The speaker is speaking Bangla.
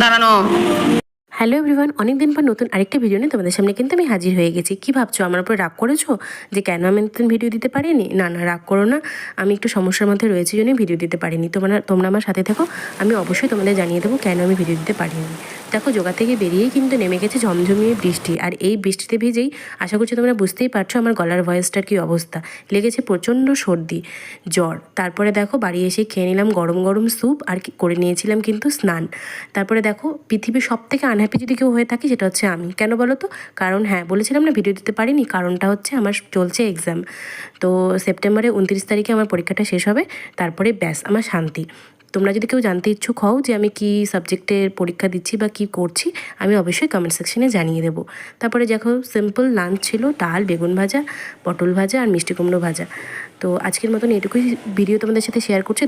বানানো। হ্যালো এভরিওয়ান, অনেকদিন পর নতুন আরেকটা ভিডিও নিয়ে তোমাদের সামনে কিন্তু আমি হাজির হয়ে গেছি। কি ভাবছো, আমার উপর রাগ করেছো যে কেন আমি নতুন ভিডিও দিতে পারিনি? না না, রাগ করো না, আমি একটু সমস্যার মধ্যে রয়েছি জন্যই ভিডিও দিতে পারিনি। তোমরা আমার সাথে থাকো, আমি অবশ্যই তোমাদের জানিয়ে দেবো কেন আমি ভিডিও দিতে পারিনি। দেখো, জোগা থেকে বেরিয়েই কিন্তু নেমে গেছে ঝমঝমিয়ে বৃষ্টি, আর এই বৃষ্টিতে ভিজেই আশা করছি তোমরা বুঝতেই পারছো আমার গলার ভয়েসটার কী অবস্থা। লেগেছে প্রচণ্ড সর্দি, জ্বর। তারপরে দেখো বাড়ি এসে খেয়ে নিলাম গরম গরম স্যুপ, আর করে নিয়েছিলাম কিন্তু স্নান। তারপরে দেখো, পৃথিবীর সব থেকে আনহ্যাপি যদি কেউ হয়ে থাকে সেটা হচ্ছে আমি। কেন বলো তো? কারণ হ্যাঁ, বলেছিলাম না ভিডিও দিতে পারিনি, কারণটা হচ্ছে আমার চলছে এক্সাম। তো সেপ্টেম্বরে 29 তারিখে আমার পরীক্ষাটা শেষ হবে, তারপরে ব্যাস আমার শান্তি। তোমরা যদি কেউ জানতে ইচ্ছুক হও যে আমি কী সাবজেক্টের পরীক্ষা দিচ্ছি বা কী করছি, আমি অবশ্যই কমেন্ট সেকশনে জানিয়ে দেবো। তারপরে দেখো, সিম্পল লাঞ্চ ছিল, ডাল, বেগুন ভাজা, পটল ভাজা আর মিষ্টি কুমড়ো ভাজা। তো আজকের মতন এটুকুই ভিডিও তোমাদের সাথে শেয়ার করছি।